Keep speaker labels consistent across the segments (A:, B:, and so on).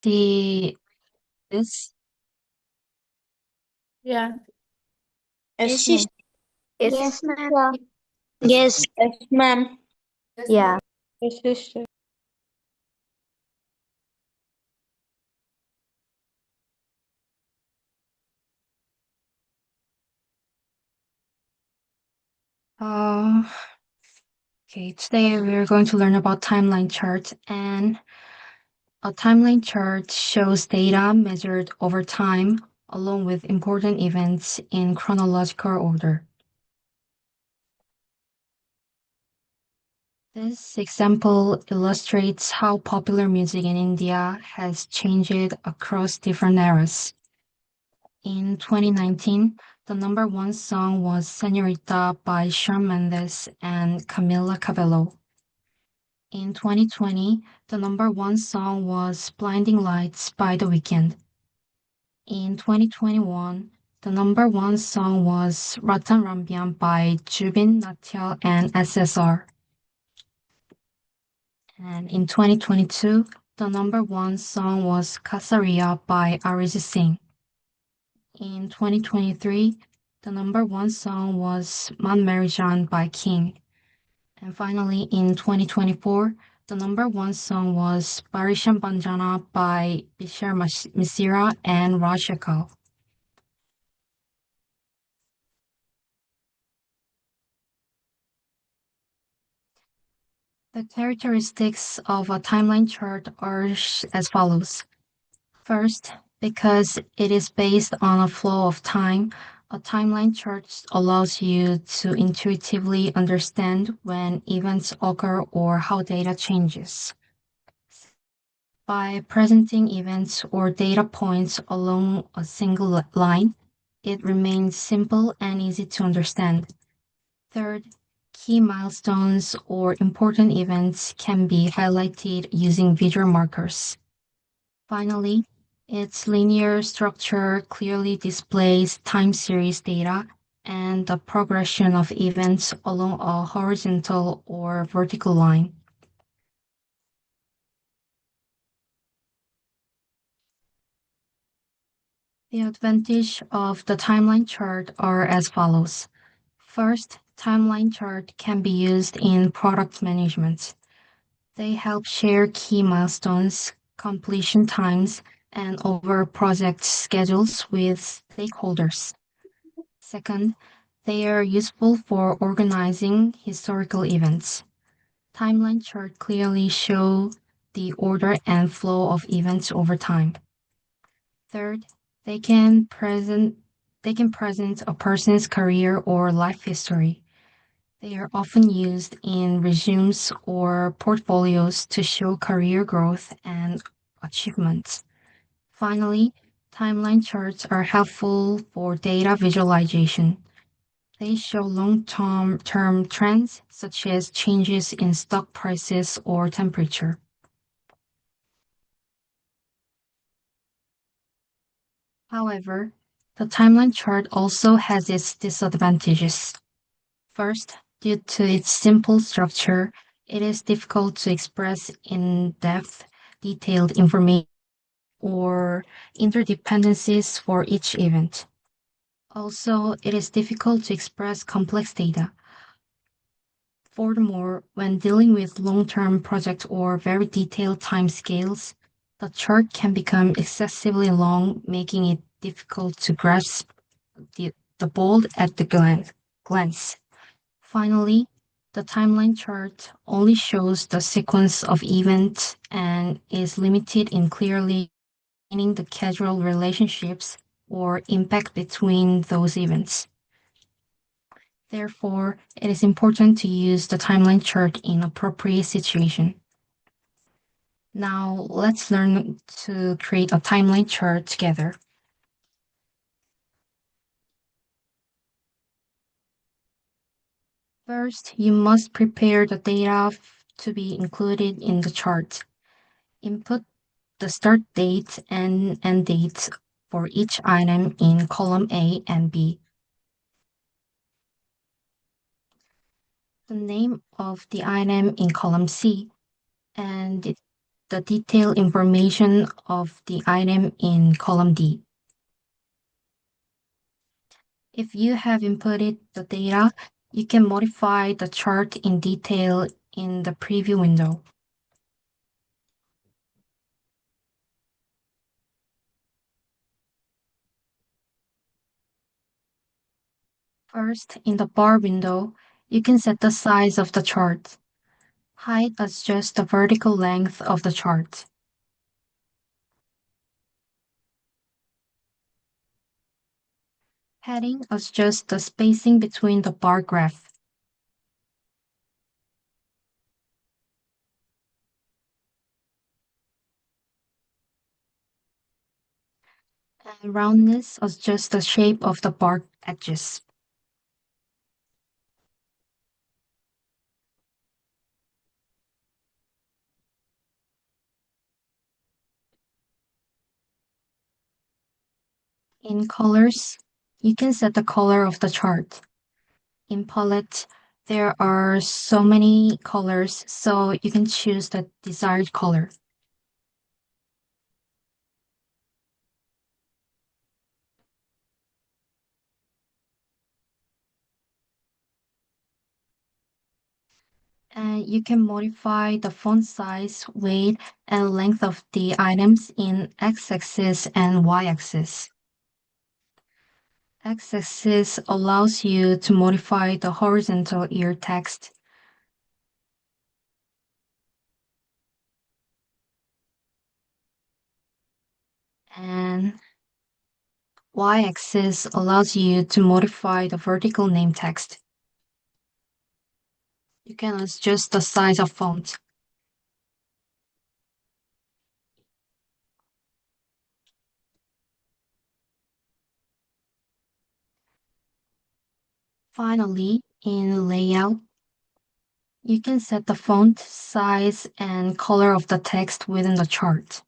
A: See this?
B: Yeah.
C: Yes,
B: Yes,
C: yes,
B: ma'am.
C: yeah.
B: Yes.
C: Yes, ma'am.
B: Yeah.
C: Yes, sister.
A: Uh, okay, today we're going to learn about timeline charts, and a timeline chart shows data measured over time along with important events in chronological order. This example illustrates how popular music in India has changed across different eras. In 2019, the number one song was Señorita by Shawn Mendes and Camila Cabello. In 2020, the number one song was Blinding Lights by The Weeknd. In 2021, the number one song was Ratan Rambian by Jubin Natyal and SSR. And in 2022, the number one song was Kasaria by Arijit Singh. In 2023, the number one song was Man Marijan by King. And finally, in 2024, the number one song was Barishan Banjana by Bishar Misira and Rajshekar. The characteristics of a timeline chart are as follows. First, because it is based on a flow of time, a timeline chart allows you to intuitively understand when events occur or how data changes. By presenting events or data points along a single line, it remains simple and easy to understand. Third, key milestones or important events can be highlighted using visual markers. Finally, its linear structure clearly displays time series data and the progression of events along a horizontal or vertical line. The advantage of the timeline chart are as follows. First, timeline chart can be used in product management. They help share key milestones, completion times, and over project schedules with stakeholders. Second, they are useful for organizing historical events. Timeline charts clearly show the order and flow of events over time. Third, they can present a person's career or life history. They are often used in resumes or portfolios to show career growth and achievements. Finally, timeline charts are helpful for data visualization. They show long-term trends such as changes in stock prices or temperature. However, the timeline chart also has its disadvantages. First, due to its simple structure, it is difficult to express in-depth, detailed information or interdependencies for each event. Also, it is difficult to express complex data. Furthermore, when dealing with long-term projects or very detailed timescales, the chart can become excessively long, making it difficult to grasp the bold at the glance. Finally, the timeline chart only shows the sequence of events and is limited in clearly explaining the causal relationships or impact between those events. Therefore, it is important to use the timeline chart in appropriate situation. Now, let's learn to create a timeline chart together. First, you must prepare the data to be included in the chart. Input the start date and end date for each item in column A and B. The name of the item in column C and the detailed information of the item in column D. If you have inputted the data, you can modify the chart in detail in the preview window. First, in the bar window, you can set the size of the chart. Height adjusts the vertical length of the chart. Padding adjusts the spacing between the bar graph. And roundness adjusts the shape of the bar edges. In colors, you can set the color of the chart. In palette, there are so many colors, so you can choose the desired color. And you can modify the font size, weight, and length of the items in x-axis and y-axis. X-axis allows you to modify the horizontal ear text. And y-axis allows you to modify the vertical name text. You can adjust the size of font. Finally, in layout, you can set the font size and color of the text within the chart.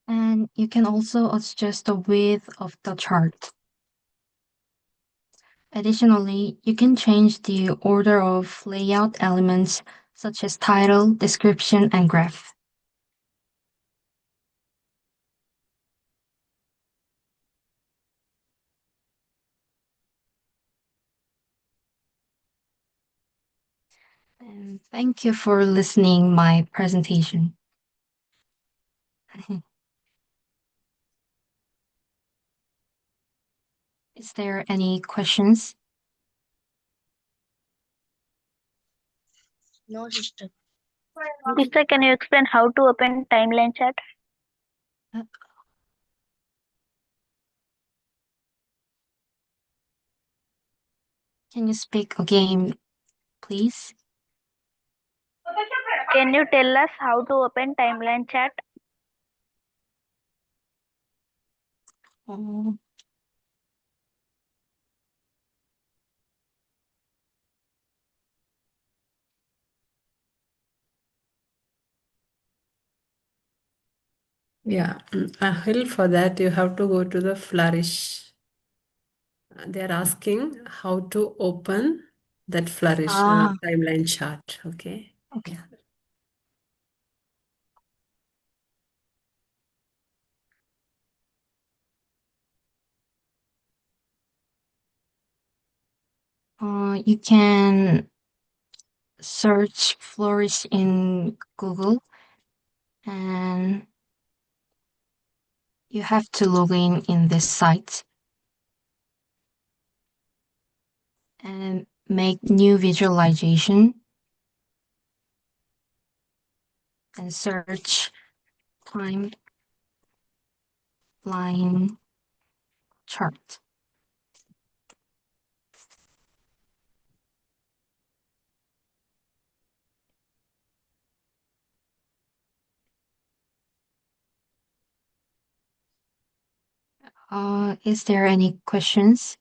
A: And you can also adjust the width of the chart. Additionally, you can change the order of layout elements such as title, description, and graph. And thank you for listening my presentation. Is there any questions?
B: No, sister.
D: Sister, can you explain how to open timeline chat?
A: Can you speak again, please?
D: Can you tell us how to open timeline chat?
A: Oh,
E: Yeah, Ahil, for that you have to go to the Flourish. They're asking how to open that Flourish timeline chart. Okay.
A: okay. You can search Flourish in Google and you have to log in this site and make new visualization and search timeline chart. Is there any questions?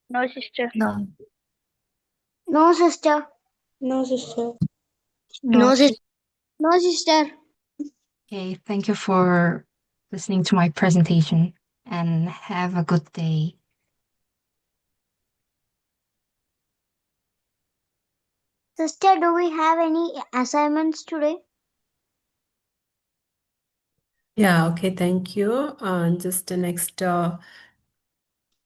D: No, sister.
B: No. No, sister.
C: No, sister.
B: No, sister. No, sister.
A: Okay, thank you for listening to my presentation and have a good day.
B: Sister, do we have any assignments today?
E: Yeah, okay, thank you. Just the next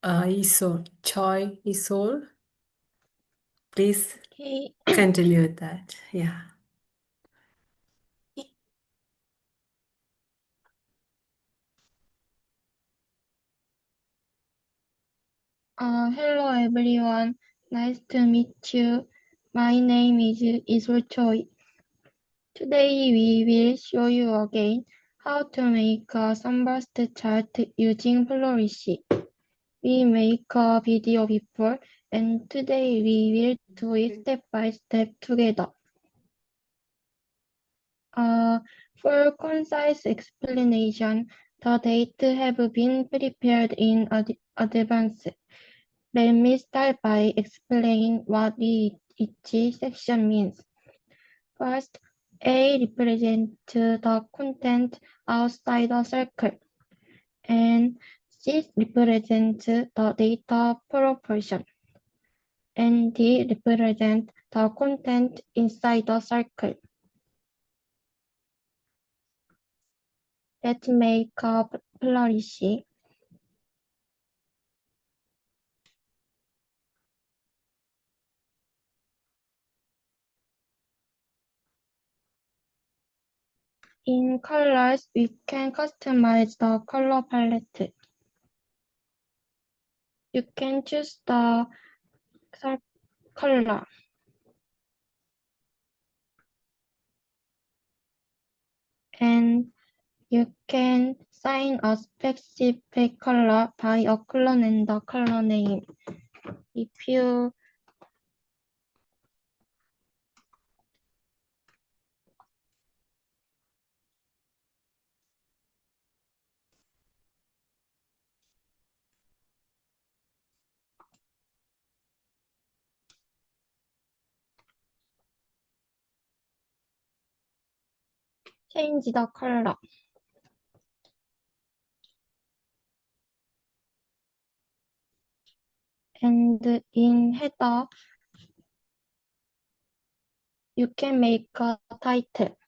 E: Isol, Choi Isol. Please
C: Okay.
E: continue with that. Yeah.
C: Hello everyone. Nice to meet you. My name is Isul Choi. Today we will show you again how to make a sunburst chart using Flourish. We make a video before and today we will do it step by step together. For concise explanation, the data have been prepared in advance. Let me start by explaining what each section means. First, A represents the content outside the circle, and C represents the data proportion, and D represents the content inside the circle. Let's make a flourish. In colors, we can customize the color palette. You can choose the color, and you can assign a specific color by a color and the color name. If you change the color, and in header, you can make a title.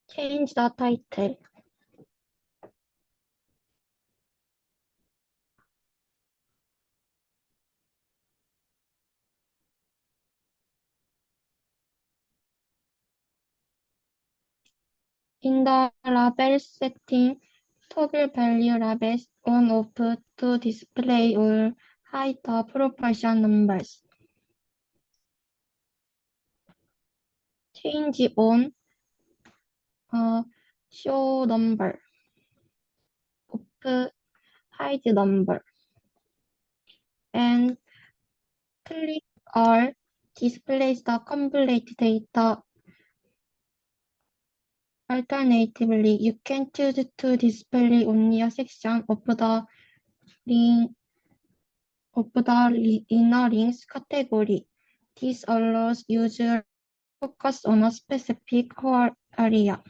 C: Change the title. In the label setting, toggle value labels on off to display or hide the proportion numbers. Change on show number. Off hide number. And click or displays the complete data. Alternatively, you can choose to display only a section of the inner links category. This allows users to focus on a specific core area.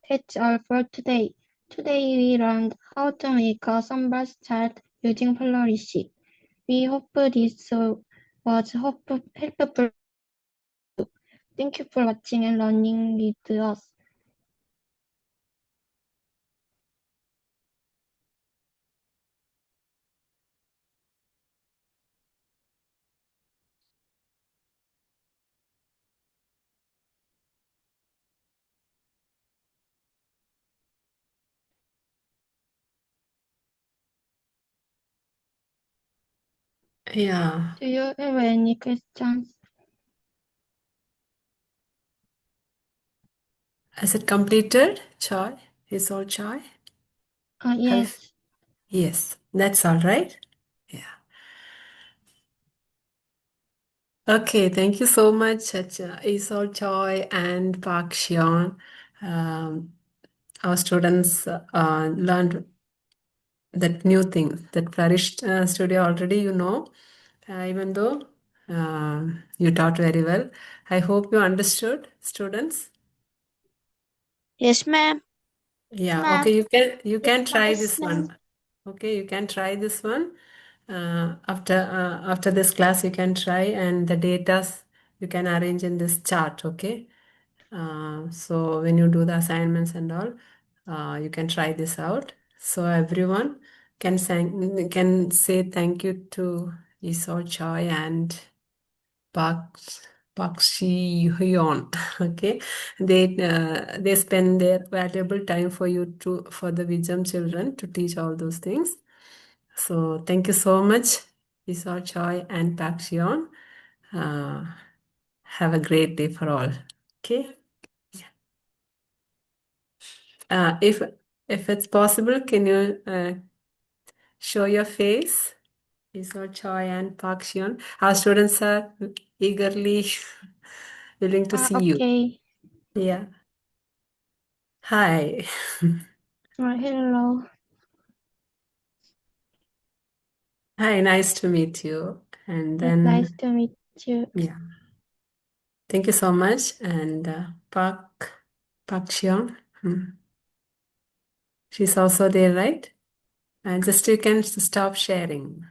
C: That's all for today. Today we learned how to make a sunburst chart using Flourish. We hope this was helpful. Thank you for watching and learning with us.
E: Yeah.
C: Do you have any questions?
E: Is it completed, Choi? Is all Choi?
C: Yes.
E: Yes, that's all right. Yeah. Okay, thank you so much, Isol Choi and Park Xion. Um, our students learned that new thing, that Flourish Studio already you know, even though you taught very well. I hope you understood, students.
F: Yes, ma'am.
E: Yeah,
B: Ma'am.
E: okay, you can try
B: Yes,
E: this
B: ma'am.
E: one. Okay, you can try this one. After this class, you can try, and the datas you can arrange in this chart. Okay. So when you do the assignments and all, you can try this out. So everyone can say thank you to Isol Choi and Park Park Shi Hyun. Okay, they spend their valuable time for you to for the WeJump children to teach all those things. So thank you so much, Isol Choi and Park Shion. Uh, have a great day for all. Okay. If it's possible, can you show your face? Isol Choi and Park Shion. Our students are eagerly willing to see you.
C: Okay.
E: Yeah. Hi.
C: Hello.
E: Hi, nice to meet you. And
C: Nice
E: then,
C: to meet you.
E: yeah, thank you so much. And Park Shion, she's also there, right? And just you can stop sharing.